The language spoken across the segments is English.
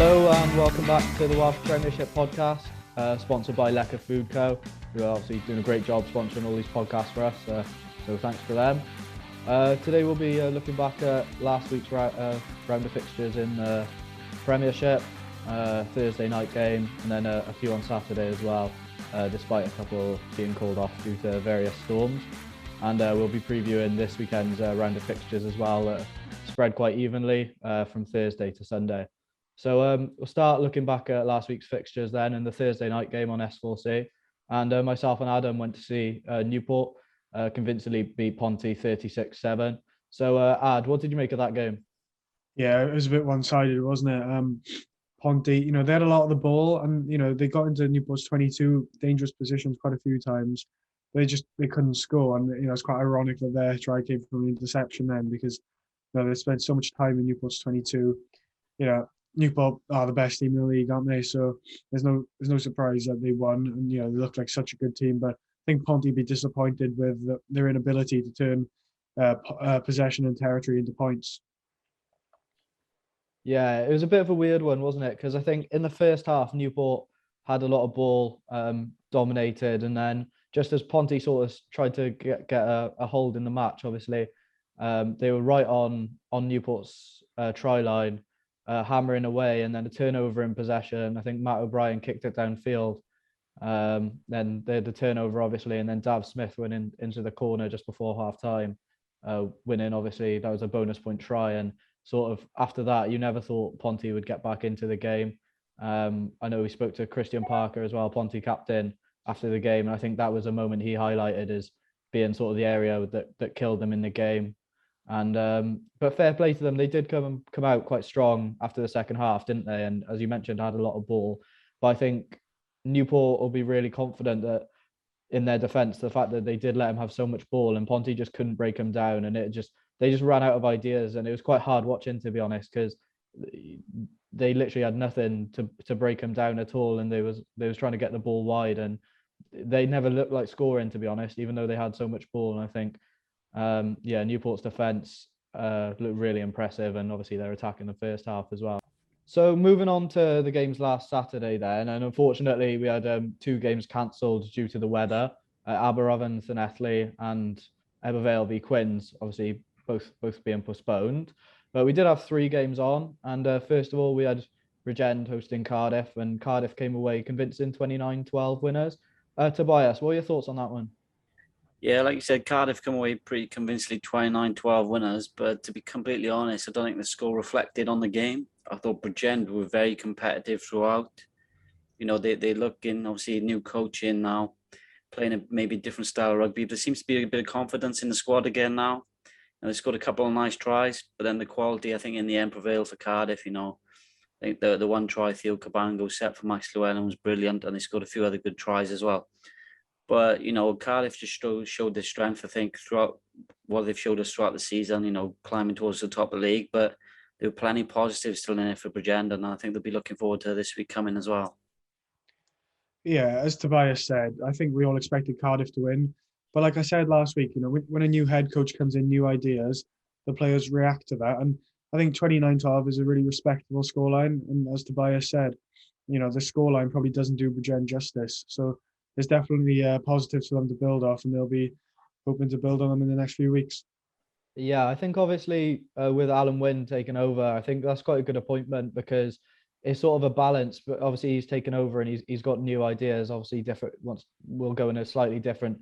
Hello and welcome back to the Welsh Premiership podcast, sponsored by Lecker Food Co, who are obviously doing a great job sponsoring all these podcasts for us, so thanks for them. Today we'll be looking back at last week's round of fixtures in the Premiership, Thursday night game, and then a few on Saturday as well, despite a couple being called off due to various storms. And we'll be previewing this weekend's round of fixtures as well, spread quite evenly from Thursday to Sunday. So we'll start looking back at last week's fixtures then, in the Thursday night game on S4C. And myself and Adam went to see Newport convincingly beat Ponty 36-7. So Ad, what did you make of that game? Yeah, it was a bit one-sided, wasn't it? Ponty, they had a lot of the ball, and they got into Newport's 22 dangerous positions quite a few times. They couldn't score, and it's quite ironic that their try came from an interception then, because they spent so much time in Newport's 22. Newport are the best team in the league, aren't they? So there's no surprise that they won, and they look like such a good team. But I think Ponty would be disappointed with their inability to turn possession and territory into points. Yeah, it was a bit of a weird one, wasn't it? Because I think in the first half, Newport had a lot of ball, dominated, and then just as Ponty sort of tried to get a hold in the match, obviously, they were right on Newport's try line, hammering away, and then a turnover in possession. I think Matt O'Brien kicked it downfield. Then they had the turnover, obviously, and then Dav Smith went into the corner just before half time, winning. Obviously, that was a bonus point try, and sort of after that, you never thought Ponty would get back into the game. I know we spoke to Christian Parker as well, Ponty captain, after the game, and I think that was a moment he highlighted as being sort of the area that killed them in the game. And but fair play to them, they did come out quite strong after the second half, didn't they? And as you mentioned, had a lot of ball. But I think Newport will be really confident that in their defence, the fact that they did let him have so much ball and Ponty just couldn't break him down, and they just ran out of ideas, and it was quite hard watching, to be honest, because they literally had nothing to break him down at all, and they was trying to get the ball wide, and they never looked like scoring, to be honest, even though they had so much ball. And I think Newport's defence looked really impressive, and obviously their attack in the first half as well. So moving on to the games last Saturday then, and unfortunately we had two games cancelled due to the weather, Aberavon Llanelli and Ebervale v Quins, obviously both being postponed. But we did have three games on, and first of all we had Regend hosting Cardiff, and Cardiff came away convincing 29-12 winners. Tobias, what are your thoughts on that one? Yeah, like you said, Cardiff come away pretty convincingly 29-12 winners, but to be completely honest, I don't think the score reflected on the game. I thought Bridgend were very competitive throughout. They look in, obviously, new coach in now, playing a maybe different style of rugby. There seems to be a bit of confidence in the squad again now. And they scored a couple of nice tries, but then the quality, I think, in the end prevailed for Cardiff. I think the one try Theo Cabango set for Max Llewellyn was brilliant, and they scored a few other good tries as well. But, Cardiff just showed their strength, I think, throughout what they've showed us throughout the season, climbing towards the top of the league. But there were plenty of positives still in it for Bridgend, and I think they'll be looking forward to this week coming as well. Yeah, as Tobias said, I think we all expected Cardiff to win. But like I said last week, when a new head coach comes in, new ideas, the players react to that. And I think 29-12 is a really respectable scoreline. And as Tobias said, the scoreline probably doesn't do Bridgend justice. So there's definitely positives for them to build off, and they'll be hoping to build on them in the next few weeks. Yeah, I think obviously with Alan Wynne taking over, I think that's quite a good appointment, because it's sort of a balance. But obviously he's taken over and he's got new ideas. Obviously different. We'll go in a slightly different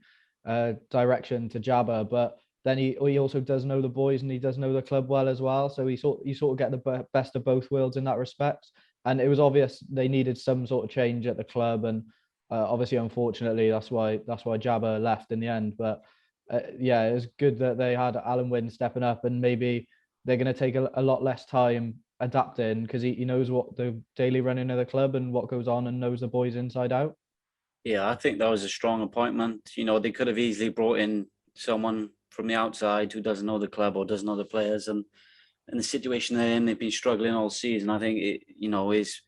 direction to Jabba, but then he also does know the boys, and he does know the club well as well. So you sort of get the best of both worlds in that respect. And it was obvious they needed some sort of change at the club, and obviously, unfortunately, that's why Jabba left in the end. But it was good that they had Alan Wynne stepping up, and maybe they're going to take a lot less time adapting, because he knows what the daily running of the club and what goes on, and knows the boys inside out. Yeah, I think that was a strong appointment. They could have easily brought in someone from the outside who doesn't know the club or doesn't know the players, and in the situation they're in, they've been struggling all season. I think is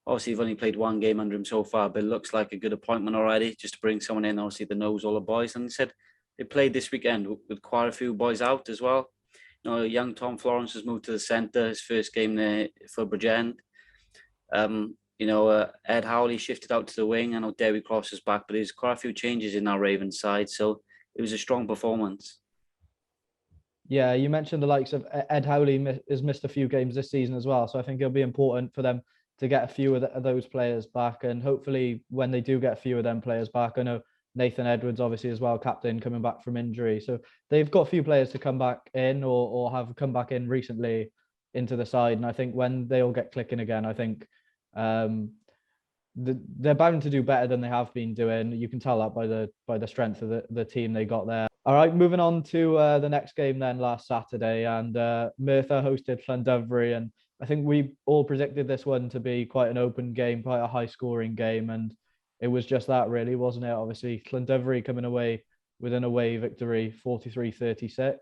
obviously you've only played one game under him so far, but it looks like a good appointment already, just to bring someone in, obviously, that knows all the boys. And they said they played this weekend with quite a few boys out as well. Young Tom Florence has moved to the centre, his first game there for Bridgend. Ed Howley shifted out to the wing. I know Derry Cross is back, but there's quite a few changes in our Ravens side, so it was a strong performance. Yeah, you mentioned the likes of Ed Howley has missed a few games this season as well, so I think it'll be important for them to get a few of those players back, and hopefully when they do get a few of them players back, I know Nathan Edwards obviously as well, captain, coming back from injury, so they've got a few players to come back in or have come back in recently into the side, and I think when they all get clicking again, I think they're bound to do better than they have been doing. You can tell that by the strength of the team they got there. All right, moving on to the next game then last Saturday, and Merthyr hosted Llandovery, and I think we all predicted this one to be quite an open game, quite a high-scoring game, and it was just that, really, wasn't it? Obviously, Llandovery coming away with an away victory, 43-36.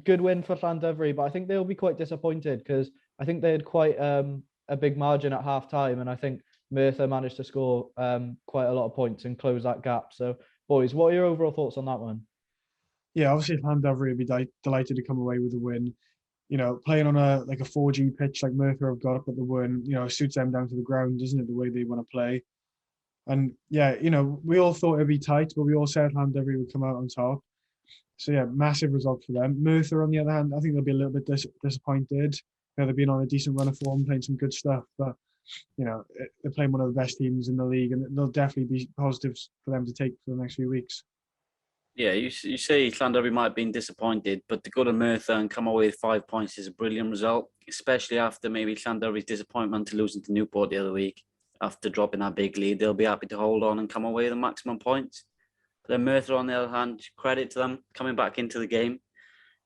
Good win for Llandovery, but I think they'll be quite disappointed because I think they had quite a big margin at half time, and I think Merthyr managed to score quite a lot of points and close that gap. So, boys, what are your overall thoughts on that one? Yeah, obviously Llandovery would be delighted to come away with a win. Playing on a 4G pitch like Merthyr have got up at the win, suits them down to the ground, doesn't it, the way they want to play. And yeah, we all thought it'd be tight, but we all said Llandovery would come out on top. So yeah, massive result for them. Merthyr, on the other hand, I think they'll be a little bit disappointed. They've been on a decent run of form, playing some good stuff, but they're playing one of the best teams in the league, and there'll definitely be positives for them to take for the next few weeks. Yeah, you say Llandovery might have been disappointed, but to go to Merthyr and come away with 5 points is a brilliant result, especially after maybe Llandovery's disappointment to losing to Newport the other week. After dropping that big lead, they'll be happy to hold on and come away with the maximum points. But then Merthyr, on the other hand, credit to them coming back into the game.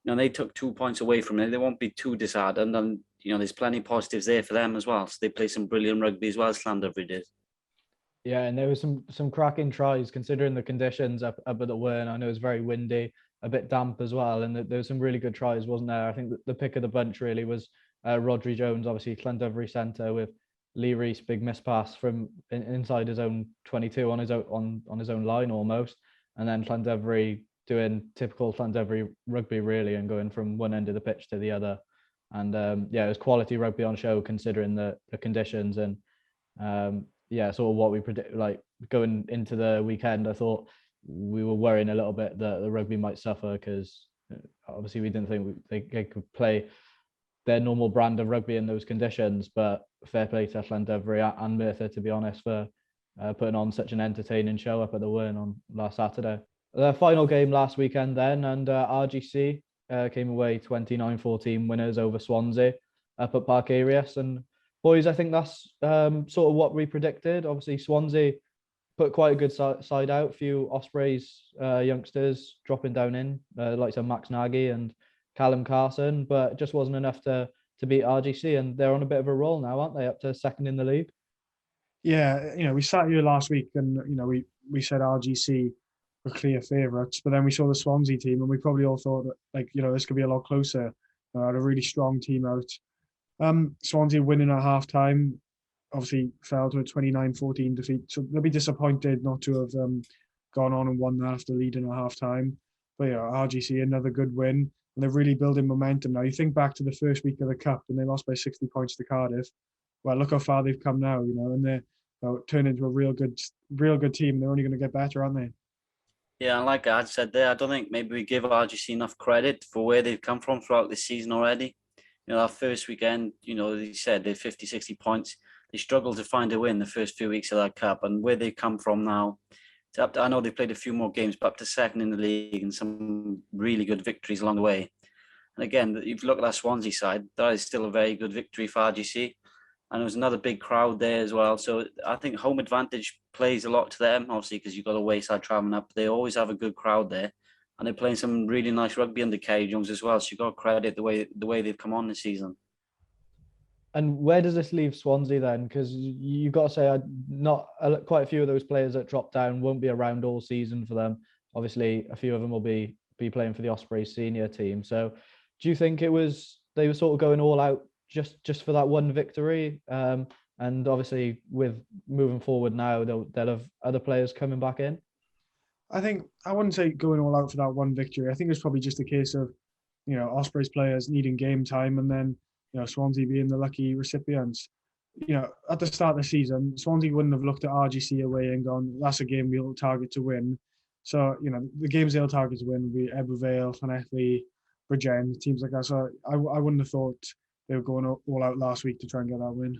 They took 2 points away from it. They won't be too disheartened, and there's plenty of positives there for them as well. So they play some brilliant rugby as well as Llandovery did. Yeah, and there was some cracking tries considering the conditions up at the Wern. I know it was very windy, a bit damp as well, and there was some really good tries, wasn't there? I think the pick of the bunch really was Rodri Jones, obviously Llandovery centre, with Lee Rees, big miss pass from inside his own 22 on his own line almost, and then Llandovery doing typical Llandovery rugby really, and going from one end of the pitch to the other. And it was quality rugby on show considering the conditions, and sort of what we predict. Like going into the weekend, I thought we were worrying a little bit that the rugby might suffer because obviously we didn't think they could play their normal brand of rugby in those conditions. But fair play to Llandovery and Merthyr, to be honest, for putting on such an entertaining show up at the Wern on last Saturday. The final game last weekend then, and RGC came away 29-14 winners over Swansea up at Parc Arias. And boys, I think that's sort of what we predicted. Obviously, Swansea put quite a good side out. A few Ospreys youngsters dropping down in, like Max Nagy and Callum Carson, but it just wasn't enough to beat RGC. And they're on a bit of a roll now, aren't they? Up to second in the league. Yeah, we sat here last week and, we said RGC were clear favourites, but then we saw the Swansea team and we probably all thought that, this could be a lot closer. Had a really strong team out. Swansea winning at half-time, obviously fell to a 29-14 defeat, so they'll be disappointed not to have gone on and won that after leading at half-time. But RGC, another good win, and they're really building momentum now. You think back to the first week of the Cup and they lost by 60 points to Cardiff. Well, look how far they've come now, and they're turned into a real good team. They're only going to get better, aren't they? Yeah, and like I said there, I don't think maybe we give RGC enough credit for where they've come from throughout this season already. That first weekend, they said they're 50, 60 points. They struggled to find a win the first few weeks of that Cup, and where they come from now, I know they played a few more games, but up to second in the league and some really good victories along the way. And again, if you look at that Swansea side, that is still a very good victory for RGC. And there was another big crowd there as well. So I think home advantage plays a lot to them, obviously, because you've got a wayside travelling up. They always have a good crowd there. And they're playing some really nice rugby under Kerry Jones as well. So you've got to credit the way they've come on this season. And where does this leave Swansea then? Because you've got to say, quite a few of those players that dropped down won't be around all season for them. Obviously, a few of them will be playing for the Ospreys senior team. So do you think they were sort of going all out just for that one victory? And obviously, with moving forward now, they'll have other players coming back in. I wouldn't say going all out for that one victory. I think it's probably just a case of, Ospreys players needing game time, and then Swansea being the lucky recipients. At the start of the season, Swansea wouldn't have looked at RGC away and gone, that's a game we'll target to win. So, the games they'll target to win would be Ebervale, Llanelli, Bridgend, teams like that. So I wouldn't have thought they were going all out last week to try and get that win.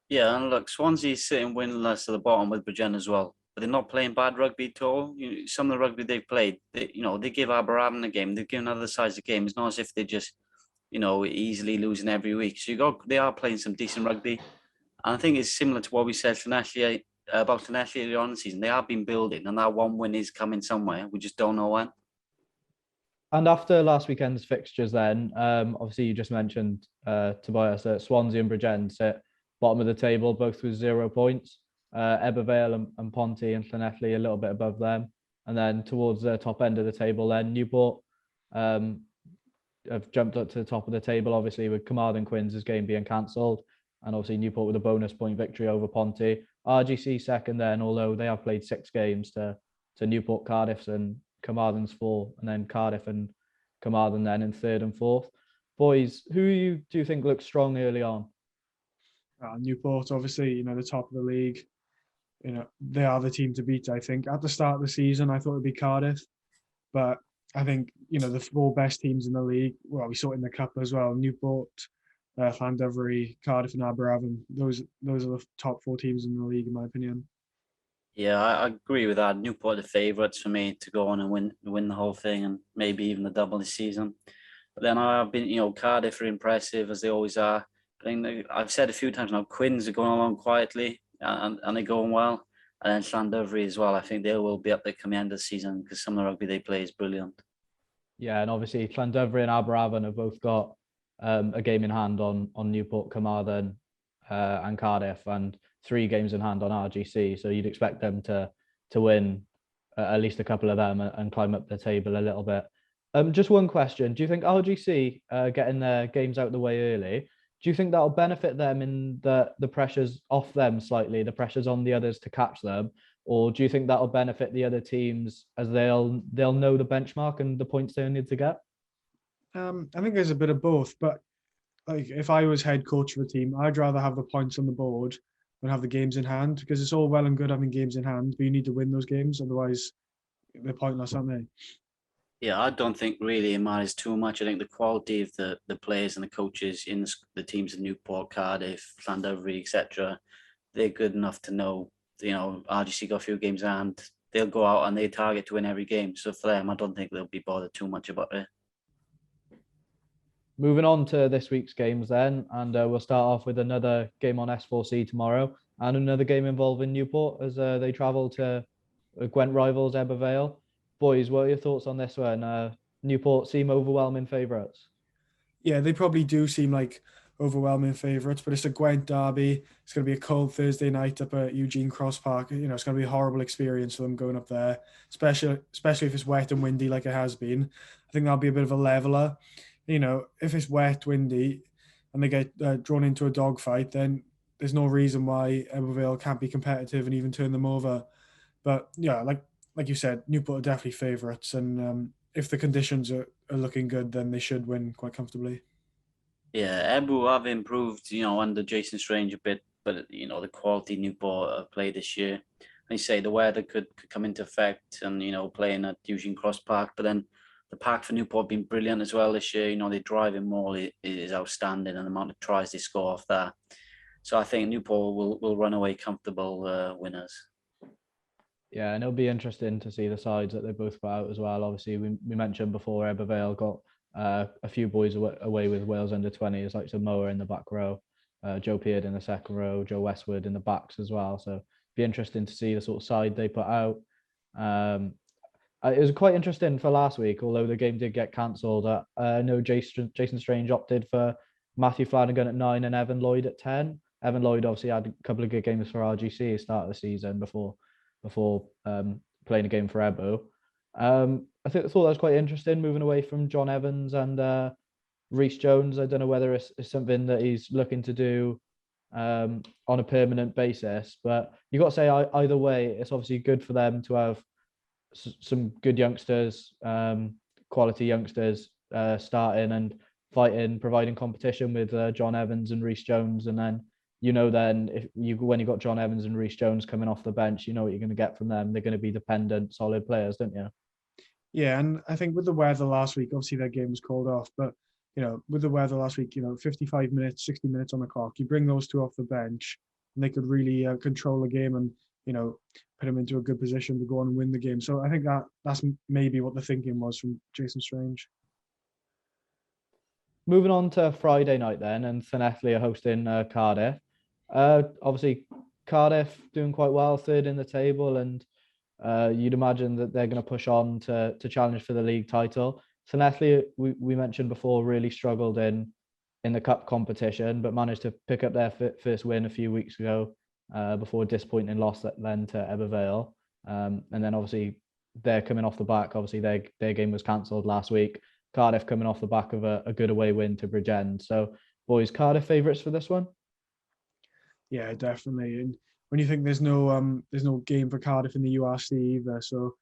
Yeah, and look, Swansea's sitting winless at the bottom with Bridgend as well. But they're not playing bad rugby at all. Some of the rugby they've played, they give Aberravon a game, they've given other sides a game. It's not as if they're just, easily losing every week. So they are playing some decent rugby. And I think it's similar to what we said about Llanelli earlier on in the season. They have been building, and that one win is coming somewhere. We just don't know when. And after last weekend's fixtures then, obviously you just mentioned, Tobias, that Swansea and Bridgend sit bottom of the table, both with 0 points. Ebervale and Ponty and Llanelli a little bit above them. And then towards the top end of the table then, Newport have jumped up to the top of the table, obviously with Carmarthen Quins' game being cancelled. And obviously Newport with a bonus point victory over Ponty. RGC second then, although they have played 6 games to Newport, Cardiff's and Carmarthen's 4, and then Cardiff and Carmarthen then in 3rd and 4th. Boys, who do you think looks strong early on? Newport, obviously, the top of the league. They are the team to beat, I think. At the start of the season, I thought it'd be Cardiff. But I think, the 4 best teams in the league, well, we saw it in the Cup as well, Newport, Llandovery, Cardiff and Aberravon. Those are the top 4 teams in the league, in my opinion. Yeah, I agree with that. Newport are the favourites for me to go on and win the whole thing, and maybe even the double this season. But then I've been, Cardiff are impressive as they always are. But I've said a few times now, Quins are going along quietly and they're going well. And then Llandovery as well. I think they will be up there coming end of the season because some of the rugby they play is brilliant. Yeah, and obviously Llandovery and Aberravon have both got a game in hand on Newport, Carmarthen and Cardiff, and 3 games in hand on RGC. So you'd expect them to win at least a couple of them and climb up the table a little bit. Just one question. Do you think RGC getting their games out the way early, do you think that'll benefit them in the pressure's off them slightly, the pressure's on the others to catch them? Or do you think that'll benefit the other teams as they'll know the benchmark and the points they need to get? I think there's a bit of both, but if I was head coach of a team, I'd rather have the points on the board than have the games in hand, because it's all well and good having games in hand, but you need to win those games, otherwise they're pointless, aren't they? Yeah, I don't think really it matters too much. I think the quality of the players and the coaches in the teams in Newport, Cardiff, Llandovery, etc., they're good enough to know, RGC got a few games and they'll go out and they target to win every game. So for them, I don't think they'll be bothered too much about it. Moving on to this week's games then, and we'll start off with another game on S4C tomorrow and another game involving Newport as they travel to Gwent rivals Ebervale. Boys, what are your thoughts on this one? Newport seem overwhelming favourites. Yeah, they probably do seem like overwhelming favourites, but it's a Gwent derby. It's going to be a cold Thursday night up at Eugene Cross Park. It's going to be a horrible experience for them going up there, especially if it's wet and windy like it has been. I think that'll be a bit of a leveller. If it's wet, windy, and they get drawn into a dogfight, then there's no reason why Ebervale can't be competitive and even turn them over. But yeah, like you said, Newport are definitely favourites, and if the conditions are looking good, then they should win quite comfortably. Yeah, Ebu have improved, under Jason Strange a bit, but the quality Newport have played this year. They say the weather could come into effect, and playing at Eugene Cross Park, but then the pack for Newport have been brilliant as well this year. They driving maul is outstanding, and the amount of tries they score off that. So I think Newport will run away comfortable winners. Yeah, and it'll be interesting to see the sides that they both put out as well. Obviously, we mentioned before Ebervale got a few boys away with Wales under-20s, like Samoa in the back row, Joe Peard in the second row, Joe Westwood in the backs as well. So it'll be interesting to see the sort of side they put out. It was quite interesting for last week, although the game did get cancelled. I know Jason Strange opted for Matthew Flanagan at 9 and Evan Lloyd at 10. Evan Lloyd obviously had a couple of good games for RGC at the start of the season before playing a game for Ebu. I thought that was quite interesting, moving away from John Evans and Reece Jones. I don't know whether it's something that he's looking to do on a permanent basis, but you got to say either way, it's obviously good for them to have some good youngsters, quality youngsters starting, and providing competition with John Evans and Reece Jones, and then then when you got John Evans and Reece Jones coming off the bench, you know what you're going to get from them. They're going to be dependent, solid players, don't you? Yeah, and I think with the weather last week, obviously their game was called off, but with the weather last week, 55 minutes, 60 minutes on the clock, you bring those two off the bench, and they could really control the game and put them into a good position to go on and win the game. So I think that's maybe what the thinking was from Jason Strange. Moving on to Friday night then, and Llanelli are hosting Cardiff. Obviously, Cardiff doing quite well, third in the table, and you'd imagine that they're going to push on to challenge for the league title. Llanelli, we mentioned before, really struggled in the cup competition, but managed to pick up their first win a few weeks ago before a disappointing loss then to Ebervale. And then obviously they're coming off the back. Obviously their game was cancelled last week. Cardiff coming off the back of a good away win to Bridgend. So, boys, Cardiff favourites for this one? Yeah, definitely. And when you think there's no game for Cardiff in the URC either, so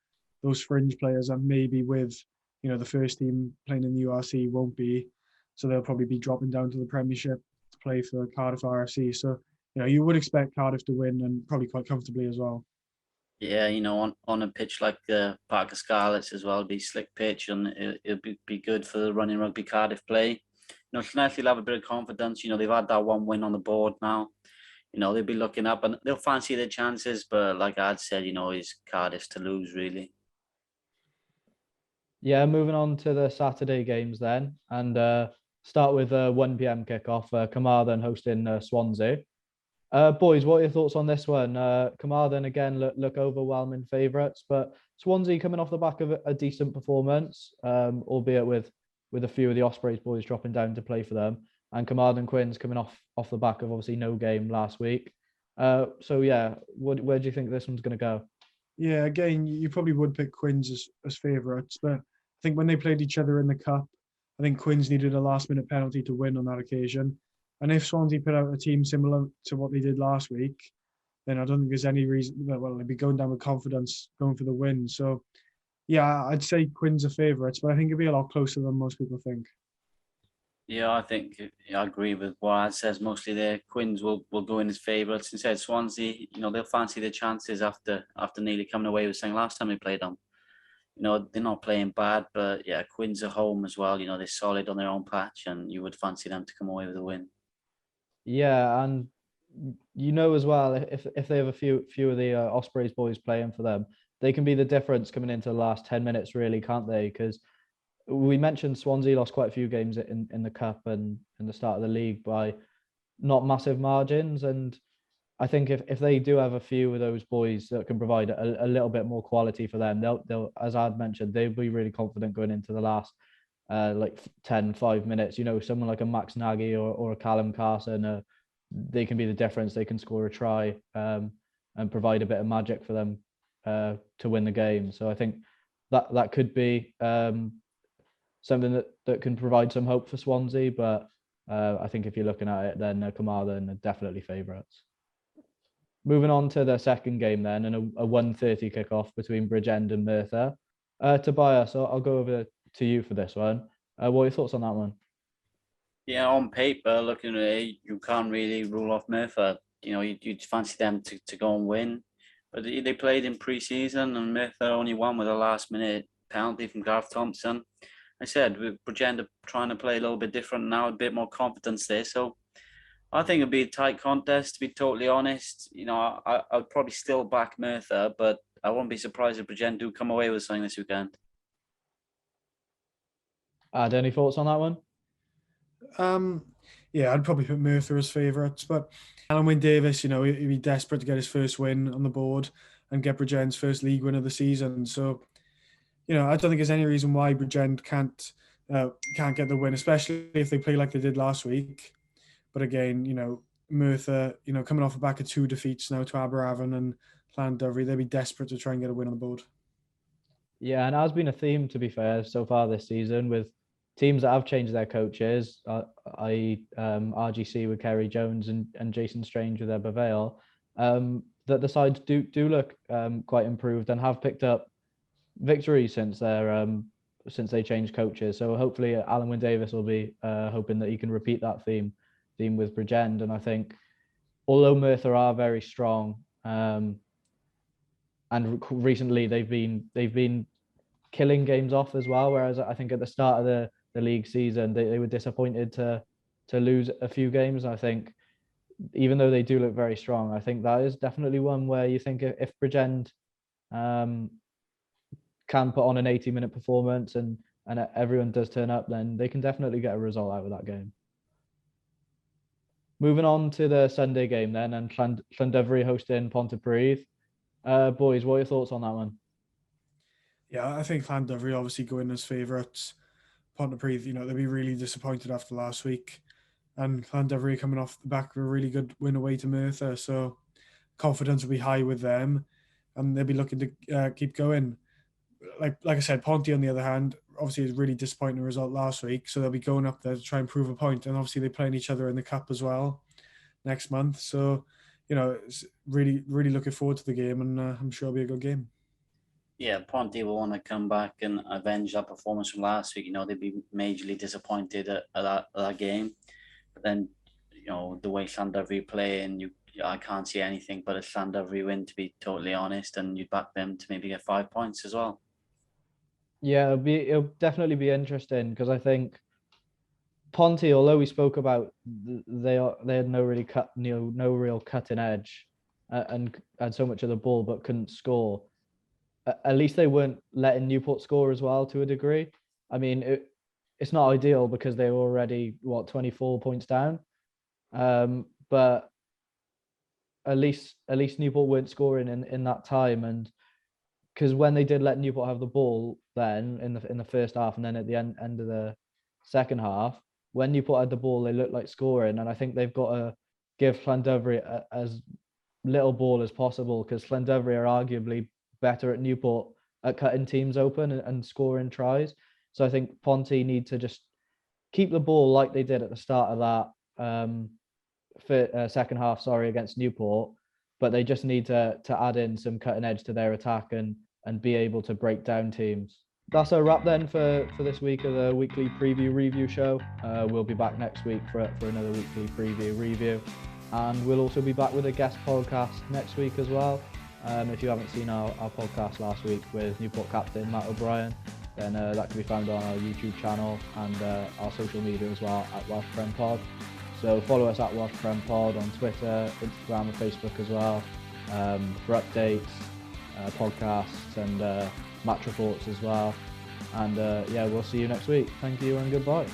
those fringe players that maybe with the first team playing in the URC won't be, so they'll probably be dropping down to the Premiership to play for Cardiff RFC. So you would expect Cardiff to win, and probably quite comfortably as well. Yeah, on a pitch like the Park of Scarlets as well, it'll be slick pitch, and it'll be good for the running rugby Cardiff play. Llanelli will have a bit of confidence. They've had that one win on the board now. They'll be looking up and they'll fancy their chances, but like I'd said, it's Cardiff's to lose, really. Yeah, moving on to the Saturday games then, and start with a 1 p.m. kickoff. Carmarthen hosting Swansea. Boys, what are your thoughts on this one? Carmarthen again look overwhelming favourites, but Swansea coming off the back of a decent performance, albeit with a few of the Ospreys boys dropping down to play for them, and Carmarthen Quins coming off the back of obviously no game last week. So yeah, where do you think this one's going to go? Yeah, again, you probably would pick Quins as favourites, but I think when they played each other in the cup, I think Quins needed a last-minute penalty to win on that occasion. And if Swansea put out a team similar to what they did last week, then I don't think there's any reason. Well, they'd be going down with confidence, going for the win. So, yeah, I'd say Quins are favourites, but I think it'd be a lot closer than most people think. Yeah, I think I agree with what Ad says. Mostly their Quins will go in as favourites. Instead, Swansea, they'll fancy their chances after nearly coming away with something last time they played them. They're not playing bad, but yeah, Quins are home as well. They're solid on their own patch, and you would fancy them to come away with a win. Yeah, and as well, if they have a few of the Ospreys boys playing for them, they can be the difference coming into the last 10 minutes, really, can't they? Because we mentioned Swansea lost quite a few games in the cup and in the start of the league by not massive margins, and I think if they do have a few of those boys that can provide a little bit more quality for them, they'll as I'd mentioned, they'll be really confident going into the last 5 minutes. Someone like a Max Nagy or a Callum Carson, they can be the difference. They can score a try and provide a bit of magic for them to win the game. So I think that could be something that can provide some hope for Swansea. But I think if you're looking at it, then Carmarthen are definitely favourites. Moving on to the second game then, and a 1:30 kickoff between Bridgend and Merthyr. Tobias, so I'll go over to you for this one. What are your thoughts on that one? Yeah, on paper, looking at it, you can't really rule off Merthyr. You'd fancy them to go and win. But they played in pre-season, and Merthyr only won with a last-minute penalty from Gareth Thompson. I said, with Bridgend trying to play a little bit different now, a bit more confidence there. So I think it'd be a tight contest, to be totally honest. I'd probably still back Merthyr, but I won't be surprised if Bridgend do come away with something this weekend. Any thoughts on that one? Yeah, I'd probably put Merthyr as favourites, but Alan Wynne Davis, he'd be desperate to get his first win on the board and get Bridgend's first league win of the season. So, I don't think there's any reason why Bridgend can't get the win, especially if they play like they did last week. But again, Merthyr, coming off the back of 2 defeats now to Aberavon and Llandovery, they'd be desperate to try and get a win on the board. Yeah, and has been a theme, to be fair, so far this season with teams that have changed their coaches, i.e. RGC with Kerry Jones and Jason Strange with Ebervale, that the sides do look quite improved and have picked up victories since their since they changed coaches. So hopefully Alan Wynne-Davies will be hoping that he can repeat that theme with Bridgend. And I think although Merthyr are very strong, and recently they've been killing games off as well. Whereas I think at the start of the league season they were disappointed to lose a few games. And I think even though they do look very strong, I think that is definitely one where you think if Bridgend can put on an 80-minute performance and everyone does turn up, then they can definitely get a result out of that game. Moving on to the Sunday game then, and Llandovery hosting Pontypridd. Boys, what are your thoughts on that one? Yeah, I think Llandovery obviously go in as favourites. Pontypridd, they'll be really disappointed after last week. And Llandovery coming off the back of a really good win away to Merthyr. So confidence will be high with them. And they'll be looking to keep going. Like I said, Ponty, on the other hand, obviously is a really disappointing result last week. So they'll be going up there to try and prove a point. And obviously they're playing each other in the Cup as well next month. So, it's really, really looking forward to the game. And I'm sure it'll be a good game. Yeah, Ponty will want to come back and avenge that performance from last week. They'd be majorly disappointed at that game. But then, the way Llandovery play, and I can't see anything but a Llandovery win, to be totally honest, and you'd back them to maybe get 5 points as well. Yeah, it'll definitely be interesting, because I think Ponty, although we spoke about they had no real cutting edge and had so much of the ball but couldn't score. At least they weren't letting Newport score as well to a degree. I mean, it's not ideal because they were already 24 points down, but at least Newport weren't scoring in that time. And because when they did let Newport have the ball, then in the first half and then at the end of the second half, when Newport had the ball, they looked like scoring. And I think they've got to give Llandovery as little ball as possible, because Llandovery are arguably better at Newport at cutting teams open and scoring tries. So I think Ponty need to just keep the ball like they did at the start of that second half, against Newport, but they just need to add in some cutting edge to their attack and be able to break down teams. That's a wrap then for this week of the weekly preview review show. We'll be back next week for another weekly preview review, and we'll also be back with a guest podcast next week as well. If you haven't seen our podcast last week with Newport captain Matt O'Brien, then that can be found on our YouTube channel and our social media as well at Welsh Prem Pod. So follow us at Welsh Prem Pod on Twitter, Instagram and Facebook as well, for updates, podcasts and match reports as well. And we'll see you next week. Thank you and goodbye.